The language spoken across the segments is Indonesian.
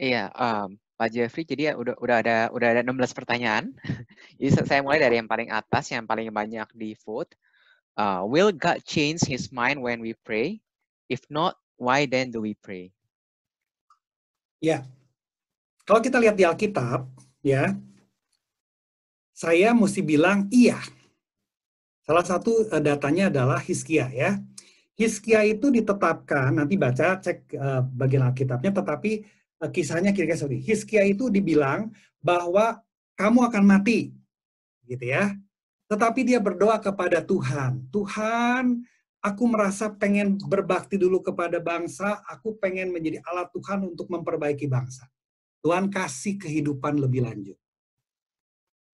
Iya, Pak Jeffrey, jadi ya udah ada 16 pertanyaan. Jadi saya mulai dari yang paling atas, yang paling banyak di vote. Will God change His mind when we pray? If not, why then do we pray? Ya, kalau kita lihat di Alkitab, ya, saya mesti bilang iya. Salah satu datanya adalah Hizkia, ya. Hizkia itu ditetapkan, nanti baca, cek bagian Alkitabnya, tetapi kisahnya kira-kira seperti Hizkia itu dibilang bahwa kamu akan mati, gitu ya. Tetapi dia berdoa kepada Tuhan. Tuhan, aku merasa pengen berbakti dulu kepada bangsa, aku pengen menjadi alat Tuhan untuk memperbaiki bangsa. Tuhan kasih kehidupan lebih lanjut.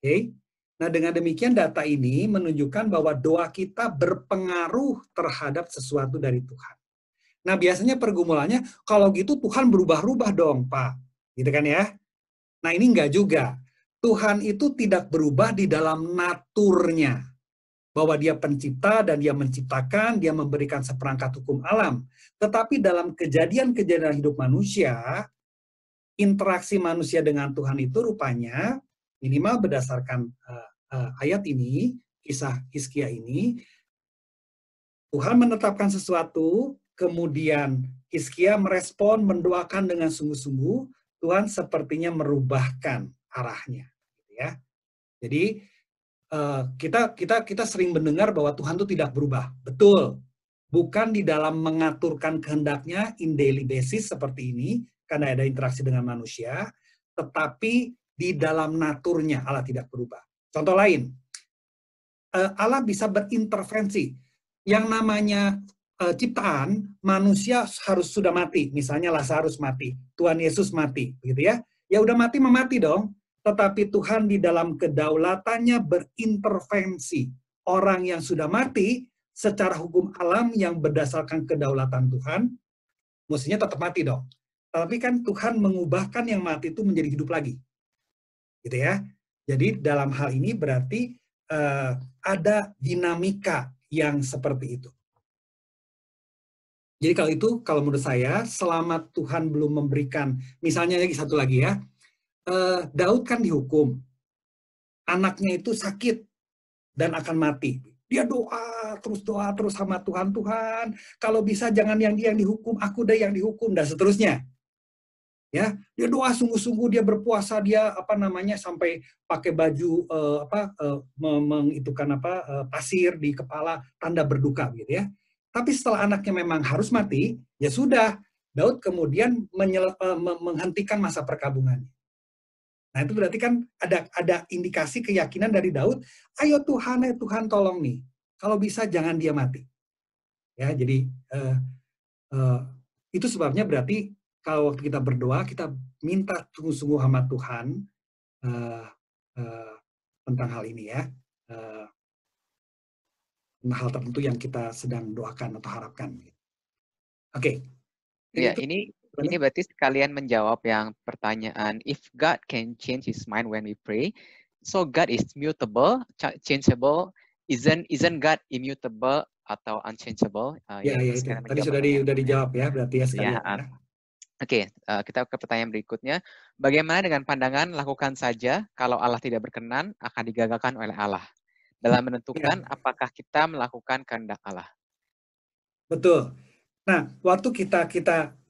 Oke? Nah, dengan demikian data ini menunjukkan bahwa doa kita berpengaruh terhadap sesuatu dari Tuhan. Nah, biasanya pergumulannya, kalau gitu Tuhan berubah-ubah dong, Pak. Gitu kan ya? Nah, ini enggak juga. Tuhan itu tidak berubah di dalam naturnya. Bahwa dia pencipta dan dia menciptakan, dia memberikan seperangkat hukum alam. Tetapi dalam kejadian-kejadian hidup manusia, interaksi manusia dengan Tuhan itu rupanya, minimal berdasarkan ayat ini, kisah Hizkia ini, Tuhan menetapkan sesuatu, kemudian Hizkia merespon, mendoakan dengan sungguh-sungguh, Tuhan sepertinya merubahkan arahnya. Ya. Jadi kita sering mendengar bahwa Tuhan itu tidak berubah. Betul. Bukan di dalam mengaturkan kehendaknya in daily basis seperti ini, karena ada interaksi dengan manusia, tetapi di dalam naturnya Allah tidak berubah. Contoh lain, Allah bisa berintervensi. Yang namanya ciptaan, manusia harus sudah mati. Misalnya Lazarus mati, Tuhan Yesus mati, gitu ya. Ya udah mati, memati dong. Tetapi Tuhan di dalam kedaulatannya berintervensi. Orang yang sudah mati, secara hukum alam yang berdasarkan kedaulatan Tuhan, mestinya tetap mati dong. Tapi kan Tuhan mengubahkan yang mati itu menjadi hidup lagi. Gitu ya. Jadi dalam hal ini berarti ada dinamika yang seperti itu. Jadi kalau menurut saya, selama Tuhan belum memberikan, misalnya lagi satu lagi ya, Daud kan dihukum, anaknya itu sakit dan akan mati. Dia doa terus sama Tuhan, Tuhan, kalau bisa jangan yang dia yang dihukum, aku deh yang dihukum, dan seterusnya. Ya, dia doa sungguh-sungguh, dia berpuasa, dia sampai pakai baju pasir di kepala, tanda berduka gitu ya. Tapi setelah anaknya memang harus mati, ya sudah, Daud kemudian menghentikan masa perkabungannya. Nah, itu berarti kan ada indikasi keyakinan dari Daud, ayo Tuhan tolong nih. Kalau bisa jangan dia mati. Ya, jadi itu sebabnya berarti kalau waktu kita berdoa, kita minta sungguh-sungguh sama Tuhan tentang hal ini ya. Hal tertentu yang kita sedang doakan atau harapkan. Oke. Ya, ini berarti sekalian menjawab yang pertanyaan, if God can change His mind when we pray, so God is mutable, changeable, isn't God immutable atau unchangeable? Ya, itu. Tadi sudah dijawab ya, berarti ya sekalian ya. Oke, kita ke pertanyaan berikutnya. Bagaimana dengan pandangan lakukan saja kalau Allah tidak berkenan akan digagalkan oleh Allah? Dalam menentukan apakah kita melakukan kehendak Allah. Betul. Nah, waktu kita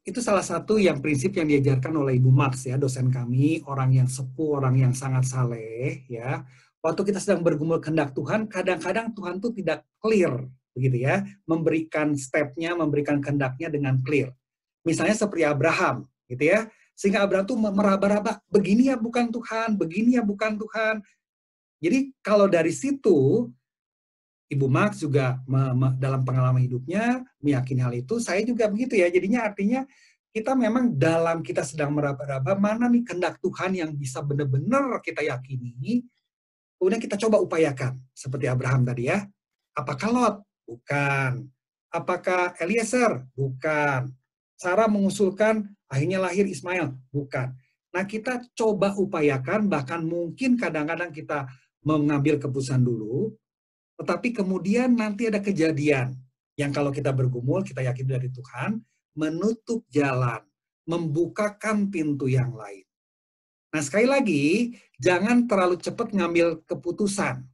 itu salah satu yang prinsip yang diajarkan oleh Ibu Max ya, dosen kami, orang yang sepuh, orang yang sangat saleh ya. Waktu kita sedang bergumul kehendak Tuhan, kadang-kadang Tuhan tuh tidak clear begitu ya, memberikan stepnya, memberikan kehendaknya dengan clear. Misalnya seperti Abraham, gitu ya. Sehingga Abraham tuh meraba-raba, begini ya bukan Tuhan, begini ya bukan Tuhan. Jadi kalau dari situ, Ibu Max juga dalam pengalaman hidupnya meyakini hal itu, saya juga begitu ya. Jadinya artinya kita memang dalam kita sedang meraba-raba, mana nih kehendak Tuhan yang bisa benar-benar kita yakini, kemudian kita coba upayakan. Seperti Abraham tadi ya. Apakah Lot? Bukan. Apakah Eliezer? Bukan. Sarah mengusulkan akhirnya lahir Ismail? Bukan. Nah, kita coba upayakan, bahkan mungkin kadang-kadang kita mengambil keputusan dulu, tetapi kemudian nanti ada kejadian yang kalau kita bergumul, kita yakin dari Tuhan, menutup jalan, membukakan pintu yang lain. Nah, sekali lagi, jangan terlalu cepat ngambil keputusan.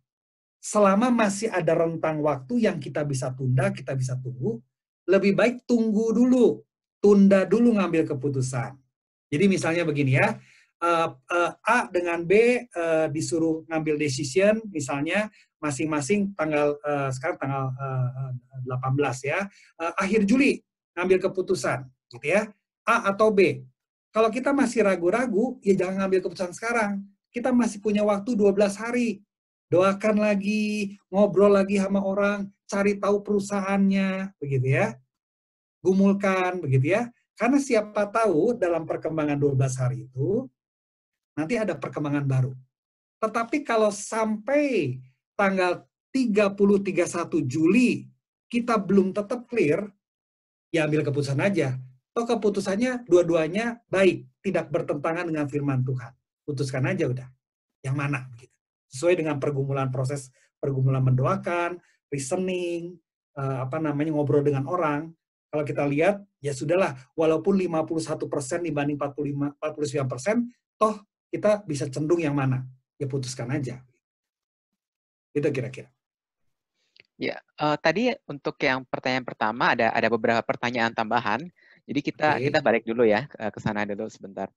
Selama masih ada rentang waktu yang kita bisa tunda, kita bisa tunggu, lebih baik tunggu dulu, tunda dulu ngambil keputusan. Jadi misalnya begini ya, A dengan B disuruh ngambil decision, misalnya masing-masing sekarang tanggal 18 ya, akhir Juli ngambil keputusan, gitu ya, A atau B. Kalau kita masih ragu-ragu, ya jangan ngambil keputusan sekarang. Kita masih punya waktu 12 hari. Doakan lagi, ngobrol lagi sama orang, cari tahu perusahaannya, begitu ya. Gumulkan, begitu ya. Karena siapa tahu dalam perkembangan 12 hari itu, nanti ada perkembangan baru. Tetapi kalau sampai tanggal 30-31 Juli, kita belum tetap clear, ya ambil keputusan aja. Toh keputusannya dua-duanya baik, tidak bertentangan dengan firman Tuhan. Putuskan aja udah. Yang mana? Begitu. Sesuai dengan proses pergumulan mendoakan, reasoning, ngobrol dengan orang. Kalau kita lihat, ya sudahlah, walaupun 51% dibanding 49%, toh kita bisa cenderung yang mana? Ya putuskan aja. Itu kira-kira. Ya, tadi untuk yang pertanyaan pertama ada beberapa pertanyaan tambahan. Jadi kita balik dulu ya ke sana dulu sebentar.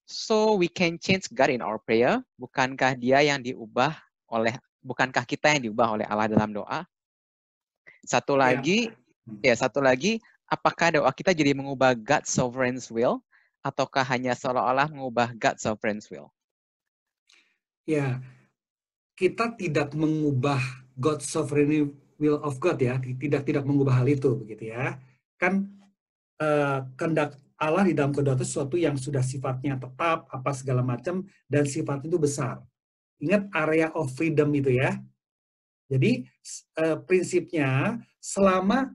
So we can change God in our prayer. Bukankah kita yang diubah oleh Allah dalam doa? Satu lagi, apakah doa kita jadi mengubah God's sovereign will ataukah hanya seolah-olah mengubah God's sovereign will? Ya, kita tidak mengubah God's sovereign will of God ya, tidak mengubah hal itu begitu ya. Kan kehendak Allah di dalam kehendak itu sesuatu yang sudah sifatnya tetap, apa segala macam, dan sifatnya itu besar. Ingat area of freedom itu ya. Jadi prinsipnya selama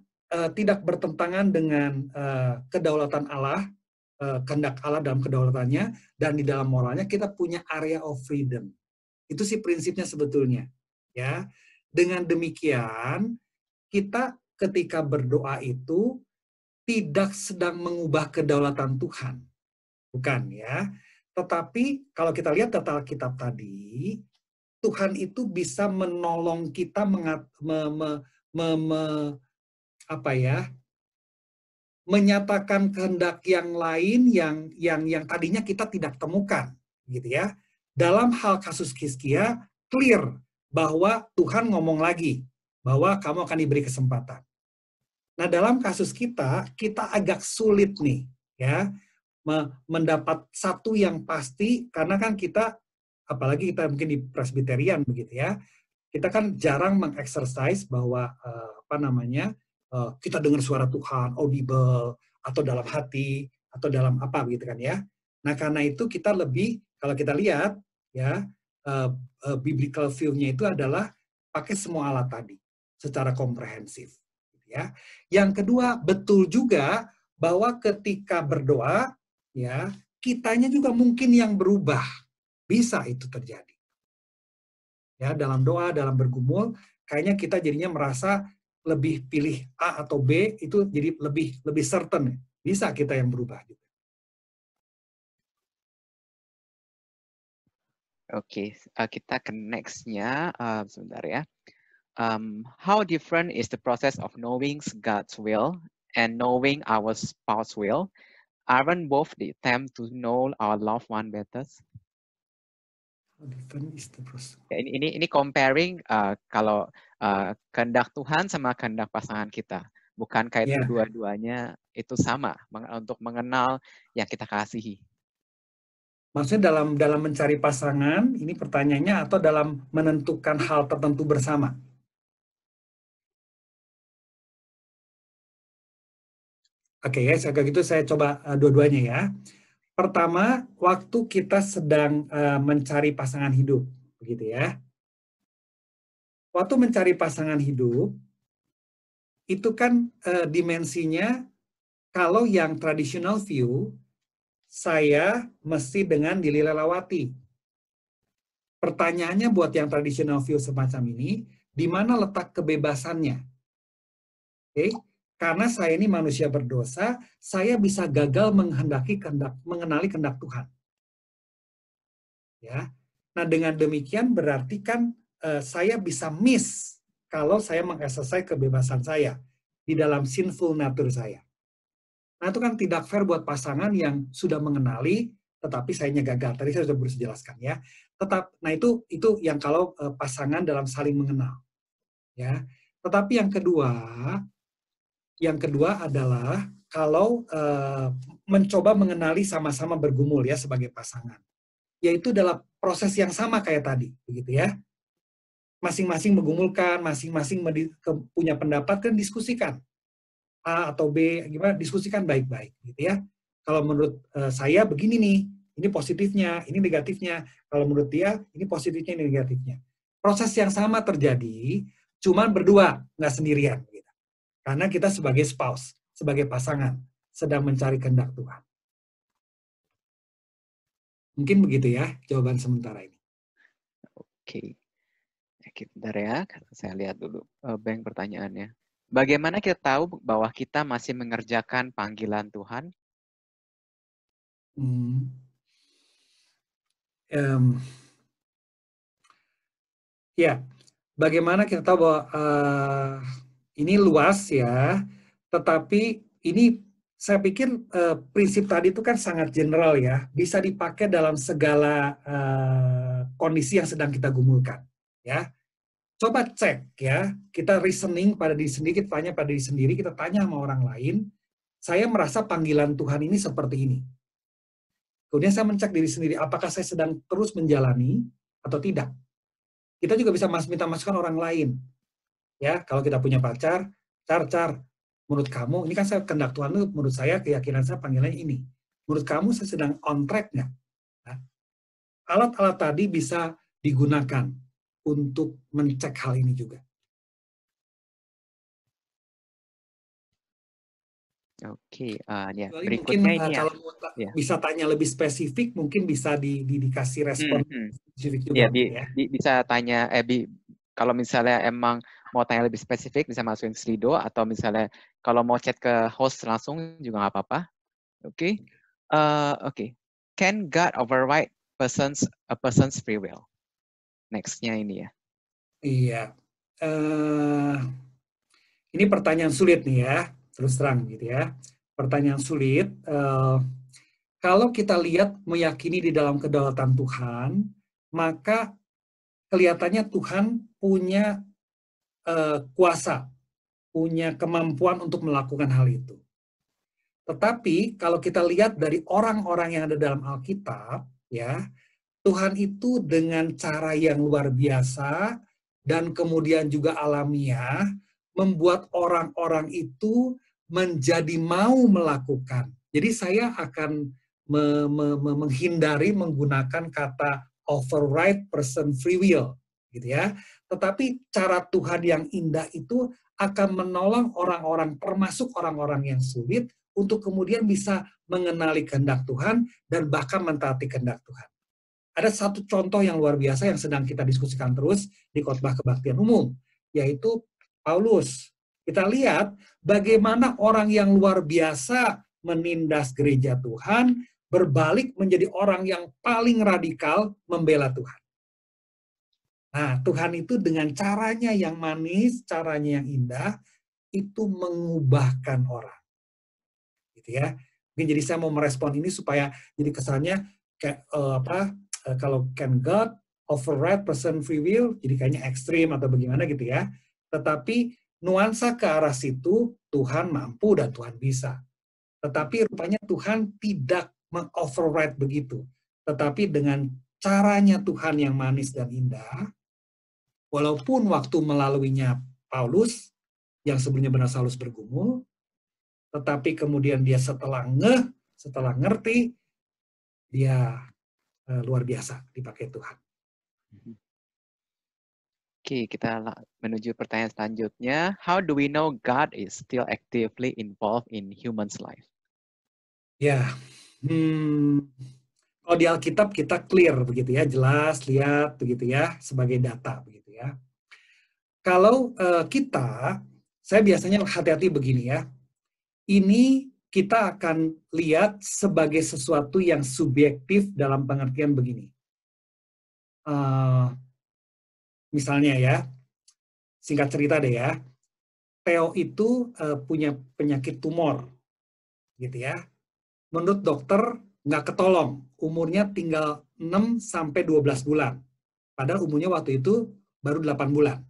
tidak bertentangan dengan kedaulatan Allah, kehendak Allah dalam kedaulatannya, dan di dalam moralnya, kita punya area of freedom. Itu sih prinsipnya sebetulnya. Ya, dengan demikian kita ketika berdoa itu tidak sedang mengubah kedaulatan Tuhan. Bukan ya. Tetapi kalau kita lihat data Alkitab tadi, Tuhan itu bisa menolong kita menyatakan kehendak yang lain yang tadinya kita tidak temukan, gitu ya. Dalam hal kasus Hizkia, clear bahwa Tuhan ngomong lagi bahwa kamu akan diberi kesempatan. Nah, dalam kasus kita agak sulit nih, ya, mendapat satu yang pasti, karena kan kita, apalagi kita mungkin di Presbyterian begitu ya, kita kan jarang mengexercise bahwa kita dengar suara Tuhan audible atau dalam hati atau dalam apa gitu kan ya. Nah, karena itu kita lebih, kalau kita lihat ya, biblical view-nya itu adalah pakai semua alat tadi secara komprehensif. Ya. Yang kedua, betul juga bahwa ketika berdoa, ya, kitanya juga mungkin yang berubah. Bisa itu terjadi. Ya, dalam doa, dalam bergumul, kayaknya kita jadinya merasa lebih pilih A atau B, itu jadi lebih certain. Bisa kita yang berubah. Oke, kita ke next-nya. Sebentar ya. How different is the process of knowing God's will and knowing our spouse will? Aren't both the attempt to know our loved one better? How different is the process? Ya, ini comparing kalau kehendak Tuhan sama kehendak pasangan kita. Bukankah itu dua-duanya itu sama untuk mengenal yang kita kasihi? Maksudnya dalam mencari pasangan, ini pertanyaannya, atau dalam menentukan hal tertentu bersama? Oke ya, kayak gitu saya coba dua-duanya ya. Pertama, waktu kita sedang mencari pasangan hidup, begitu ya. Waktu mencari pasangan hidup, itu kan dimensinya, kalau yang traditional view, saya mesti dengan Lily Lelawati. Pertanyaannya buat yang traditional view semacam ini, di mana letak kebebasannya? Oke, karena saya ini manusia berdosa, saya bisa gagal mengenali kehendak Tuhan. Ya. Nah, dengan demikian berarti kan saya bisa miss kalau saya mengeksersis kebebasan saya di dalam sinful nature saya. Nah, itu kan tidak fair buat pasangan yang sudah mengenali, tetapi sayanya gagal. Tadi saya sudah berusaha jelaskan ya. Nah itu yang kalau pasangan dalam saling mengenal. Ya. Tetapi yang kedua adalah kalau mencoba mengenali sama-sama bergumul ya sebagai pasangan. Yaitu dalam proses yang sama kayak tadi, begitu ya. Masing-masing menggumulkan, masing-masing punya pendapat, kan diskusikan. A atau B, gimana, diskusikan baik-baik, gitu ya. Kalau menurut saya begini nih, ini positifnya, ini negatifnya. Kalau menurut dia, ini positifnya, ini negatifnya. Proses yang sama terjadi, cuman berdua, nggak sendirian. Gitu. Karena kita sebagai spouse, sebagai pasangan, sedang mencari kehendak Tuhan. Mungkin begitu ya, jawaban sementara ini. Oke. Bentar ya, saya lihat dulu bank pertanyaannya. Bagaimana kita tahu bahwa kita masih mengerjakan panggilan Tuhan? Ya, bagaimana kita tahu bahwa ini luas ya, tetapi ini saya pikir prinsip tadi itu kan sangat general ya, bisa dipakai dalam segala kondisi yang sedang kita gumulkan. Ya, coba cek ya, kita reasoning pada diri sendiri, kita tanya pada diri sendiri, kita tanya sama orang lain, saya merasa panggilan Tuhan ini seperti ini. Kemudian saya mencek diri sendiri, apakah saya sedang terus menjalani atau tidak. Kita juga bisa minta masukan orang lain. Ya, kalau kita punya pacar, menurut kamu, ini kan saya kehendak Tuhan itu, menurut saya keyakinan saya panggilannya ini. Menurut kamu saya sedang on track nggak? Nah, alat-alat tadi bisa digunakan untuk mencek hal ini juga. Oke, ya. Berikutnya Berikutnya ini kalau ya. bisa tanya lebih spesifik, mungkin bisa dikasih respon spesifik juga. Ya, bisa tanya, kalau misalnya emang mau tanya lebih spesifik, bisa masukin Slido, atau misalnya kalau mau chat ke host langsung juga nggak apa-apa. Oke. Oke. Can God override a person's free will? Next-nya ini ya. Iya. Ini pertanyaan sulit nih ya, terus terang gitu ya. Pertanyaan sulit. Kalau kita lihat meyakini di dalam kedaulatan Tuhan, maka kelihatannya Tuhan punya kuasa, punya kemampuan untuk melakukan hal itu. Tetapi kalau kita lihat dari orang-orang yang ada dalam Alkitab, ya, Tuhan itu dengan cara yang luar biasa dan kemudian juga alamiah membuat orang-orang itu menjadi mau melakukan. Jadi saya akan menghindari menggunakan kata override person free will, gitu ya. Tetapi cara Tuhan yang indah itu akan menolong orang-orang, termasuk orang-orang yang sulit, untuk kemudian bisa mengenali kehendak Tuhan dan bahkan mentaati kehendak Tuhan. Ada satu contoh yang luar biasa yang sedang kita diskusikan terus di khotbah kebaktian umum, yaitu Paulus. Kita lihat bagaimana orang yang luar biasa menindas gereja Tuhan, berbalik menjadi orang yang paling radikal membela Tuhan. Nah, Tuhan itu dengan caranya yang manis, caranya yang indah, itu mengubahkan orang. Gitu ya. Mungkin jadi saya mau merespon ini supaya jadi kesannya kayak kalau can God override person free will, jadi kayaknya ekstrim atau bagaimana gitu ya. Tetapi nuansa ke arah situ, Tuhan mampu dan Tuhan bisa. Tetapi rupanya Tuhan tidak meng-override begitu. Tetapi dengan caranya Tuhan yang manis dan indah, walaupun waktu melaluinya Paulus, yang sebelumnya benar Saulus bergumul, tetapi kemudian dia setelah ngerti, dia luar biasa dipakai Tuhan. Oke, kita menuju pertanyaan selanjutnya. How do we know God is still actively involved in humans' life? Ya, kalau di Alkitab kita clear begitu ya, jelas lihat begitu ya, sebagai data begitu ya. Kalau kita saya biasanya hati-hati begini ya. Ini kita akan lihat sebagai sesuatu yang subjektif dalam pengertian begini. Misalnya ya, singkat cerita deh ya, Theo itu punya penyakit tumor, gitu ya. Menurut dokter nggak ketolong, umurnya tinggal 6-12 bulan. Padahal umurnya waktu itu baru 8 bulan.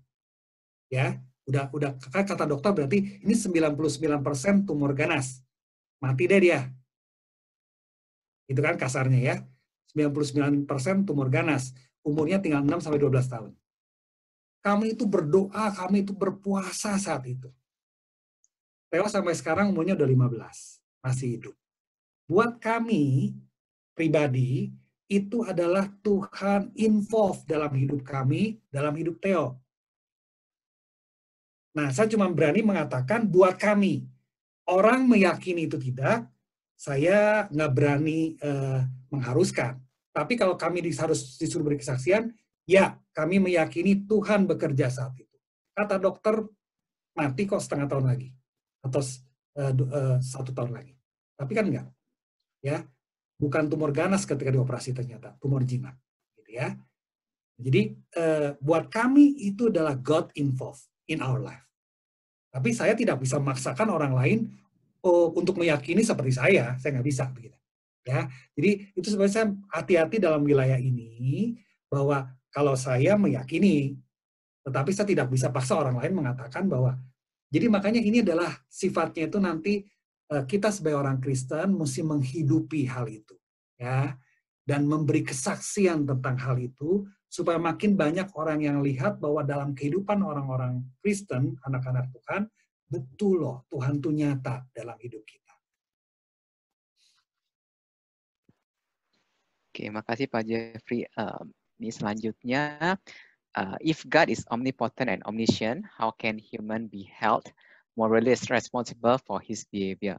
Ya, udah kata dokter berarti ini 99% tumor ganas. Mati deh dia. Itu kan kasarnya ya. 99% tumor ganas. Umurnya tinggal 6-12 tahun. Kami itu berdoa, kami itu berpuasa saat itu. Theo sampai sekarang umurnya udah 15, masih hidup. Buat kami pribadi, itu adalah Tuhan involve dalam hidup kami, dalam hidup Theo. Nah, saya cuma berani mengatakan buat kami. Orang meyakini itu tidak, saya nggak berani mengharuskan. Tapi kalau kami harus disuruh beri kesaksian, ya kami meyakini Tuhan bekerja saat itu. Kata dokter, mati kok setengah tahun lagi. Atau 1 tahun lagi. Tapi kan enggak. Ya, bukan tumor ganas ketika dioperasi ternyata, tumor jinak. Gitu ya. Jadi buat kami itu adalah God involved in our life. Tapi saya tidak bisa memaksakan orang lain untuk meyakini seperti saya nggak bisa begitu. Ya, jadi itu sebenarnya saya hati-hati dalam wilayah ini bahwa kalau saya meyakini, tetapi saya tidak bisa paksa orang lain mengatakan bahwa. Jadi makanya ini adalah sifatnya itu nanti kita sebagai orang Kristen mesti menghidupi hal itu, ya, dan memberi kesaksian tentang hal itu supaya makin banyak orang yang lihat bahwa dalam kehidupan orang-orang Kristen, anak-anak Tuhan, betul loh Tuhan itu nyata dalam hidup kita. Oke, makasih Pak Jeffrey. Ini selanjutnya, if God is omnipotent and omniscient, how can human be held morally responsible for his behavior?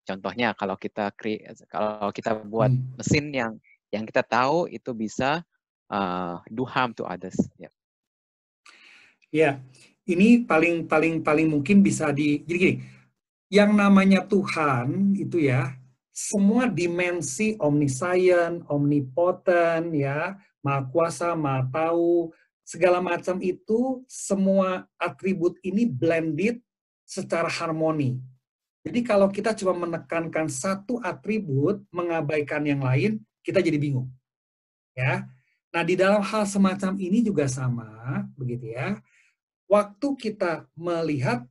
Contohnya kalau kita buat mesin yang kita tahu itu bisa do harm to others. Ya, ini paling mungkin bisa jadi gini. Yang namanya Tuhan itu ya, semua dimensi omniscient, omnipotent, ya, maha kuasa, maha tahu, segala macam itu, semua atribut ini blended secara harmoni. Jadi kalau kita cuma menekankan satu atribut, mengabaikan yang lain, kita jadi bingung. Ya. Nah, di dalam hal semacam ini juga sama, begitu ya. Waktu kita melihat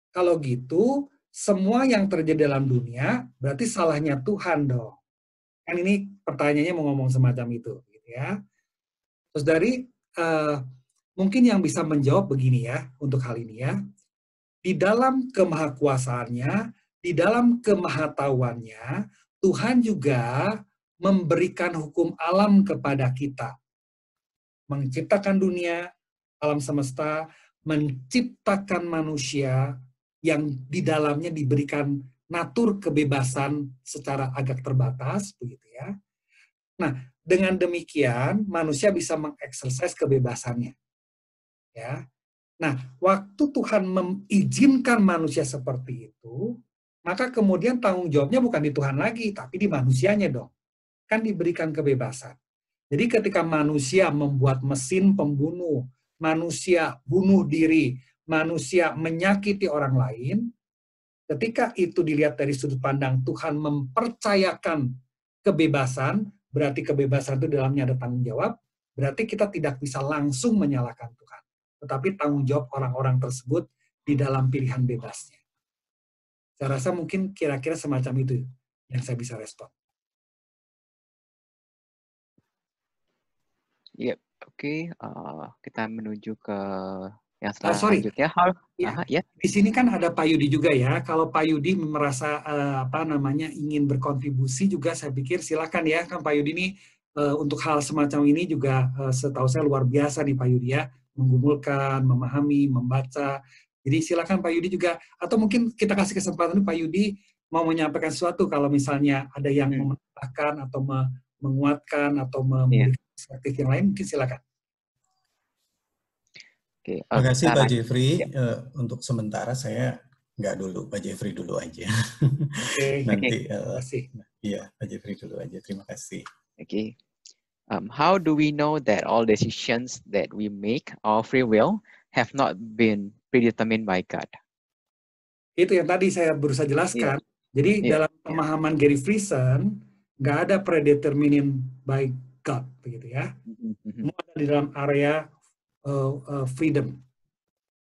kalau gitu, semua yang terjadi dalam dunia berarti salahnya Tuhan dong. Kan ini pertanyaannya mau ngomong semacam itu, gitu ya. Terus dari mungkin yang bisa menjawab begini ya untuk hal ini ya. Di dalam kemahakuasaannya, di dalam kemahatauannya, Tuhan juga memberikan hukum alam kepada kita. Menciptakan dunia, alam semesta, menciptakan manusia yang di dalamnya diberikan natur kebebasan secara agak terbatas, begitu ya. Nah, dengan demikian manusia bisa mengeksersis kebebasannya. Ya. Nah, waktu Tuhan mengizinkan manusia seperti itu, maka kemudian tanggung jawabnya bukan di Tuhan lagi, tapi di manusianya dong. Kan diberikan kebebasan. Jadi ketika manusia membuat mesin pembunuh, manusia bunuh diri, manusia menyakiti orang lain, ketika itu dilihat dari sudut pandang Tuhan mempercayakan kebebasan, berarti kebebasan itu dalamnya ada tanggung jawab, berarti kita tidak bisa langsung menyalahkan Tuhan. Tetapi tanggung jawab orang-orang tersebut di dalam pilihan bebasnya. Saya rasa mungkin kira-kira semacam itu yang saya bisa respon. Iya, oke. Kita menuju ke yang selanjutnya. Ya. Di sini kan ada Pak Yudi juga ya. Kalau Pak Yudi merasa ingin berkontribusi juga, saya pikir silakan ya. Kan Pak Yudi ini untuk hal semacam ini juga setahu saya luar biasa nih Pak Yudi ya, menggumulkan, memahami, membaca. Jadi silakan Pak Yudi juga. Atau mungkin kita kasih kesempatan Pak Yudi mau menyampaikan sesuatu kalau misalnya ada yang menambahkan atau menguatkan atau memberikan perspektif yang lain, mungkin silakan. Oke, Terima kasih kita Pak lanjut. Jeffrey. Ya. Untuk sementara saya nggak dulu, Pak Jeffrey dulu aja. Oke, Nanti, terima kasih. iya Pak Jeffrey dulu aja. Terima kasih. Okay. How do we know that all decisions that we make of free will have not been predetermined by God? Itu yang tadi saya berusaha jelaskan. Jadi dalam pemahaman Gary Friesen, nggak ada predetermined by God, begitu ya. Semua ada di dalam area freedom,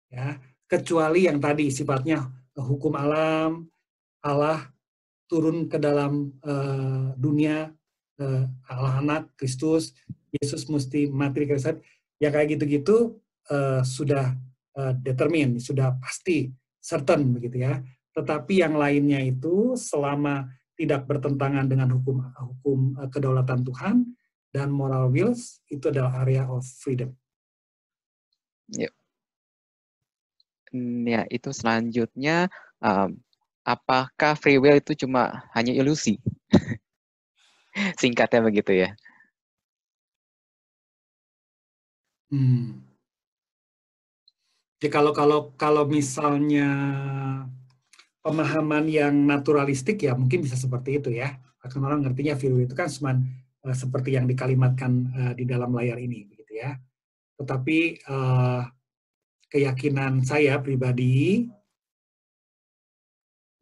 ya. Kecuali yang tadi sifatnya hukum alam, Allah turun ke dalam dunia, Allah anak, Kristus, Yesus mesti mati di kayu salib, ya kayak gitu-gitu sudah determine, sudah pasti, certain begitu ya. Tetapi yang lainnya itu selama tidak bertentangan dengan hukum kedaulatan Tuhan dan moral wills, itu adalah area of freedom. Ya, itu selanjutnya, apakah free will itu cuma hanya ilusi? Singkatnya begitu ya. Jadi kalau misalnya pemahaman yang naturalistik ya mungkin bisa seperti itu ya. Akan orang ngertinya free will itu kan cuma seperti yang dikalimatkan di dalam layar ini, begitu ya. Tetapi keyakinan saya pribadi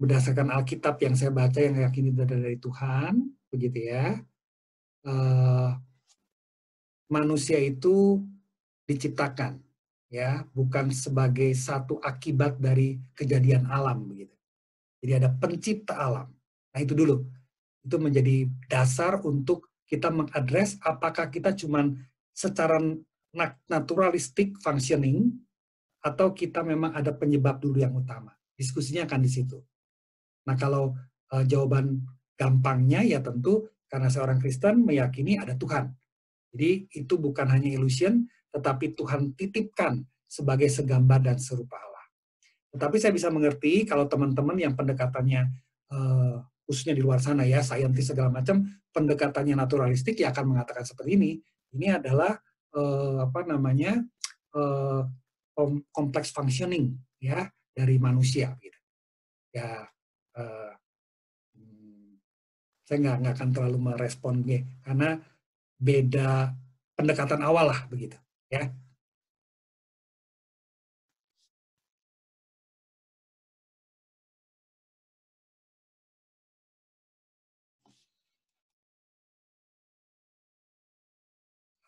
berdasarkan Alkitab yang saya baca yang yakin itu dari Tuhan, begitu ya. Manusia itu diciptakan ya, bukan sebagai satu akibat dari kejadian alam begitu. Jadi ada pencipta alam. Nah itu dulu. Itu menjadi dasar untuk kita mengadres apakah kita cuman secara naturalistik functioning atau kita memang ada penyebab dulu yang utama. Diskusinya akan di situ. Nah kalau jawaban gampangnya ya tentu karena seorang Kristen meyakini ada Tuhan. Jadi itu bukan hanya illusion, tetapi Tuhan titipkan sebagai segambar dan serupa Allah. Tetapi saya bisa mengerti kalau teman-teman yang pendekatannya khususnya di luar sana ya, saintis segala macam, pendekatannya naturalistik ya akan mengatakan seperti ini. Ini adalah kompleks functioning ya dari manusia. Gitu. Ya, saya nggak akan terlalu meresponnya karena beda pendekatan awal lah begitu ya.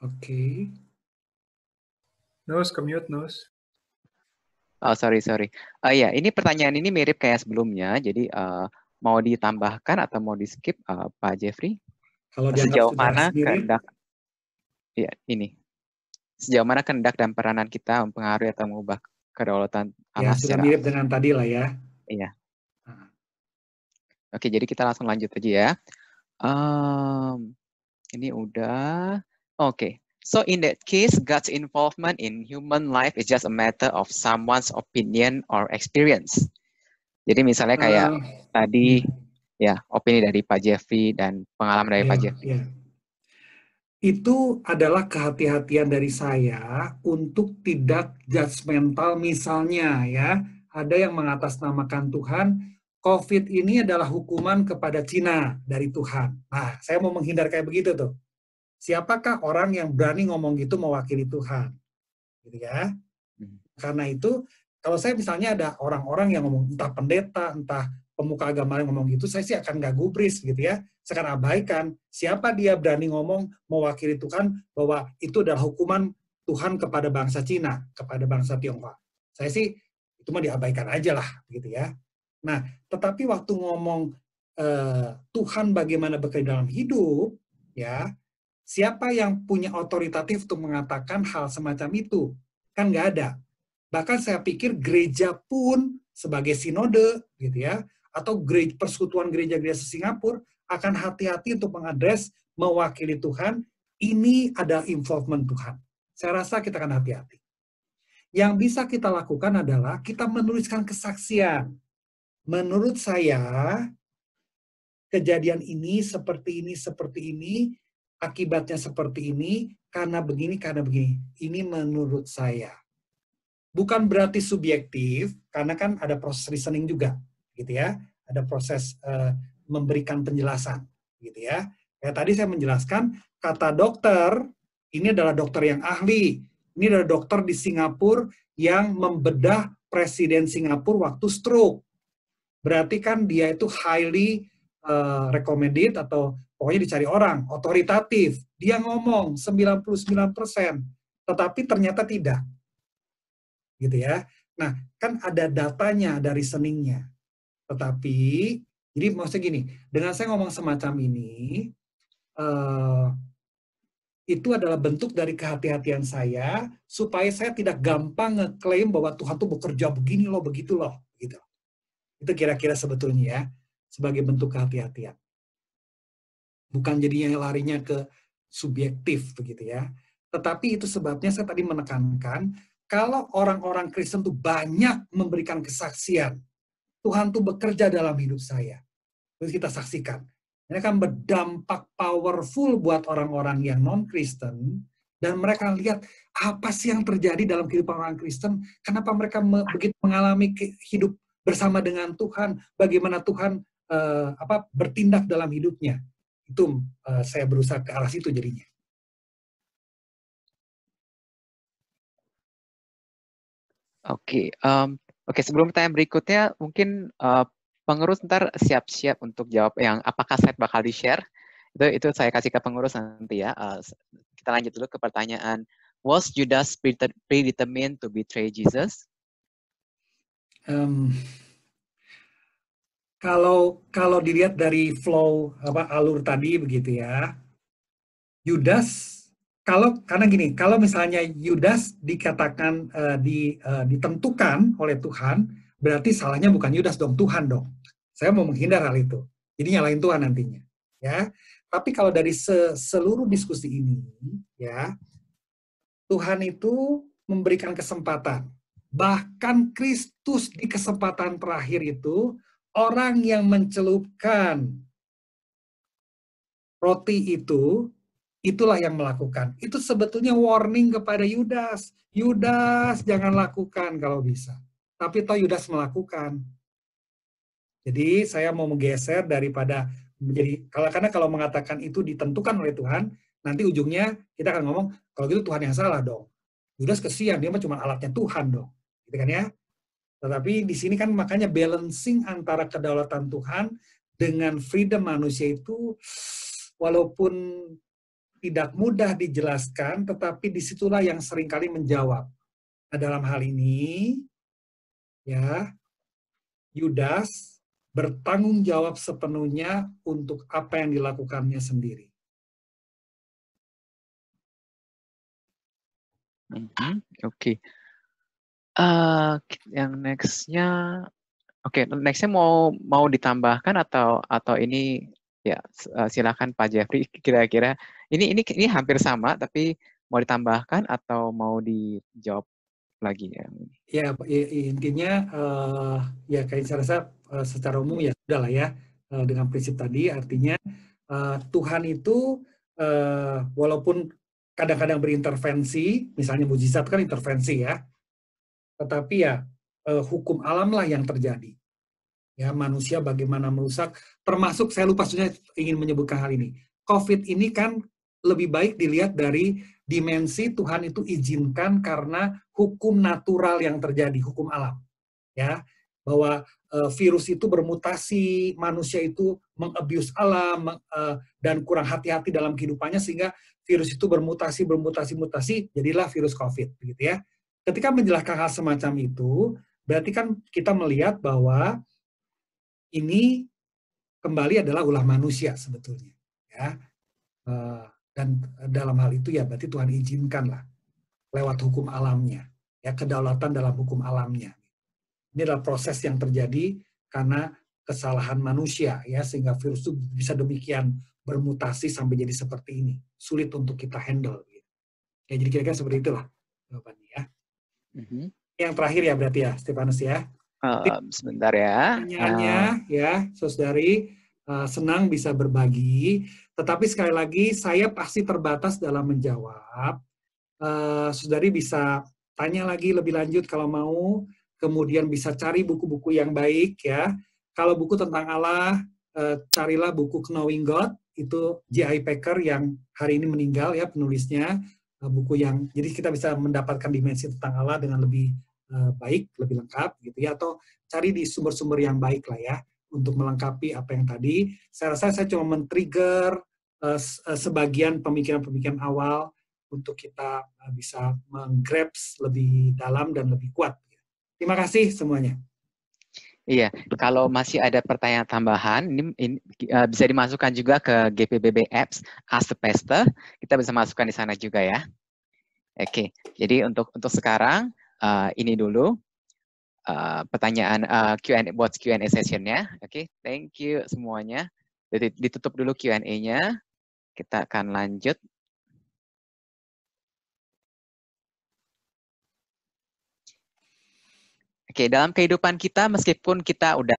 Oke. Nus, ke-mute, Nus. Oh, sorry. Ya, ini pertanyaan ini mirip kayak sebelumnya. Jadi mau ditambahkan atau mau di-skip, Pak Jeffrey? Kalau Sejauh sudah mana mirip, kehendak? Ya, ini. Sejauh mana kehendak dan peranan kita mempengaruhi atau mengubah kedaulatan Allah ya sudah secara mirip dengan tadi lah ya. Iya. Oke, jadi kita langsung lanjut aja ya. Ini udah. Oke. So in that case, God's involvement in human life is just a matter of someone's opinion or experience. Jadi misalnya kayak tadi ya opini dari Pak Jeffrey dan pengalaman dari Pak Jeffrey. Ya. Itu adalah kehati-hatian dari saya untuk tidak judgmental misalnya ya. Ada yang mengatasnamakan Tuhan, COVID ini adalah hukuman kepada Cina dari Tuhan. Nah, saya mau menghindar kayak begitu tuh. Siapakah orang yang berani ngomong gitu mewakili Tuhan? Gitu ya. Karena itu, kalau saya misalnya ada orang-orang yang ngomong, entah pendeta, entah pemuka agama yang ngomong gitu, saya sih akan nggak gubris gitu ya. Saya akan abaikan. Siapa dia berani ngomong mewakili Tuhan bahwa itu adalah hukuman Tuhan kepada bangsa Cina, kepada bangsa Tionghoa. Saya sih itu mah diabaikan aja lah, gitu ya. Nah, tetapi waktu ngomong Tuhan bagaimana bekerja dalam hidup, ya, siapa yang punya otoritatif untuk mengatakan hal semacam itu? Kan nggak ada. Bahkan saya pikir gereja pun sebagai sinode, gitu ya, atau persekutuan gereja-gereja Singapura akan hati-hati untuk mengadres mewakili Tuhan. Ini ada involvement Tuhan. Saya rasa kita akan hati-hati. Yang bisa kita lakukan adalah kita menuliskan kesaksian. Menurut saya, kejadian ini, seperti ini, akibatnya seperti ini, karena begini. Ini menurut saya. bukan berarti subjektif, karena kan ada proses reasoning juga, gitu ya. Ada proses memberikan penjelasan, gitu ya. Kayak tadi saya menjelaskan, kata dokter, ini adalah dokter yang ahli. Ini adalah dokter di Singapura yang membedah Presiden Singapura waktu stroke. Berarti kan dia itu highly recommended atau pokoknya dicari orang, otoritatif. Dia ngomong 99%, tetapi ternyata tidak. Gitu ya. Nah, kan ada datanya, ada reasoningnya. Tetapi, jadi maksudnya gini, dengan saya ngomong semacam ini, itu adalah bentuk dari kehati-hatian saya, supaya saya tidak gampang ngeklaim bahwa Tuhan tuh bekerja begini loh, begitu loh. Gitu. Itu kira-kira sebetulnya ya, sebagai bentuk kehati-hatian. Bukan jadinya larinya ke subjektif begitu ya. Tetapi itu sebabnya saya tadi menekankan, kalau orang-orang Kristen tuh banyak memberikan kesaksian, Tuhan tuh bekerja dalam hidup saya. Terus kita saksikan. Ini akan berdampak powerful buat orang-orang yang non-Kristen, dan mereka lihat apa sih yang terjadi dalam kehidupan orang Kristen, kenapa mereka begitu mengalami hidup bersama dengan Tuhan, bagaimana Tuhan bertindak dalam hidupnya. Itu saya berusaha ke arah situ jadinya. Oke, sebelum pertanyaan berikutnya, mungkin pengurus ntar siap-siap untuk jawab yang apakah slide bakal di-share. Itu saya kasih ke pengurus nanti ya. Kita lanjut dulu ke pertanyaan. Was Judas predetermined to betray Jesus? Kalau dilihat dari flow alur tadi begitu ya, Yudas karena gini, kalau misalnya Yudas dikatakan ditentukan oleh Tuhan, berarti salahnya bukan Yudas dong, Tuhan dong. Saya mau menghindar hal itu. Jadi nyalain Tuhan nantinya, ya. Tapi kalau dari seluruh diskusi ini, ya, Tuhan itu memberikan kesempatan. Bahkan Kristus di kesempatan terakhir itu, orang yang mencelupkan roti itu, itulah yang melakukan. Itu sebetulnya warning kepada Yudas. Yudas jangan lakukan kalau bisa. Tapi toh Yudas melakukan. Jadi saya mau menggeser daripada menjadi, karena kalau mengatakan itu ditentukan oleh Tuhan, nanti ujungnya kita akan ngomong, kalau gitu Tuhan yang salah dong. Yudas kesian, dia mah cuma alatnya Tuhan dong. Gitu kan ya. Tetapi di sini kan makanya balancing antara kedaulatan Tuhan dengan freedom manusia itu walaupun tidak mudah dijelaskan, tetapi disitulah yang seringkali menjawab. Nah, dalam hal ini, ya, Yudas bertanggung jawab sepenuhnya untuk apa yang dilakukannya sendiri. Oke. Yang nextnya, nextnya mau ditambahkan atau ini ya silakan Pak Jeffrey, kira-kira ini hampir sama tapi mau ditambahkan atau mau dijawab lagi ya? Ya, intinya ya kayak saya rasa secara umum ya sudah lah ya, dengan prinsip tadi, artinya Tuhan itu walaupun kadang-kadang berintervensi, misalnya mujizat kan intervensi ya, tetapi ya hukum alam lah yang terjadi. Ya, manusia bagaimana merusak, termasuk saya lupa sudah ingin menyebutkan hal ini. COVID ini kan lebih baik dilihat dari dimensi Tuhan itu izinkan karena hukum natural yang terjadi, hukum alam. Ya, bahwa virus itu bermutasi, manusia itu mengabuse alam dan kurang hati-hati dalam kehidupannya sehingga virus itu bermutasi, jadilah virus COVID, begitu ya. Ketika menjelaskan hal semacam itu, berarti kan kita melihat bahwa ini kembali adalah ulah manusia sebetulnya, ya. Dan dalam hal itu ya berarti Tuhan izinkanlah lewat hukum alamnya, ya, kedaulatan dalam hukum alamnya. Ini adalah proses yang terjadi karena kesalahan manusia, ya, sehingga virus itu bisa demikian bermutasi sampai jadi seperti ini, sulit untuk kita handle. Ya, jadi kira-kira seperti itulah jawabannya ya. Yang terakhir ya berarti ya, Stefanus ya. Sebentar ya. Pertanyaannya ya, saudari, senang bisa berbagi, tetapi sekali lagi saya pasti terbatas dalam menjawab. Saudari bisa tanya lagi lebih lanjut kalau mau, kemudian bisa cari buku-buku yang baik ya. Kalau buku tentang Allah, carilah buku Knowing God, itu J.I. Packer yang hari ini meninggal ya penulisnya, buku yang jadi kita bisa mendapatkan dimensi tentang Allah dengan lebih baik, lebih lengkap gitu ya, atau cari di sumber-sumber yang baik lah ya untuk melengkapi apa yang tadi. Saya rasa saya cuma men-trigger sebagian pemikiran-pemikiran awal untuk kita bisa menggrabs lebih dalam dan lebih kuat. Terima kasih semuanya. Iya, kalau masih ada pertanyaan tambahan, ini bisa dimasukkan juga ke GPBB Apps Ask the Pastor. Kita bisa masukkan di sana juga ya. Oke, jadi untuk sekarang ini dulu pertanyaan Q&A buat Q&A sessionnya. Oke, thank you semuanya. Jadi ditutup dulu Q&A-nya. Kita akan lanjut. Oke, dalam kehidupan kita meskipun kita udah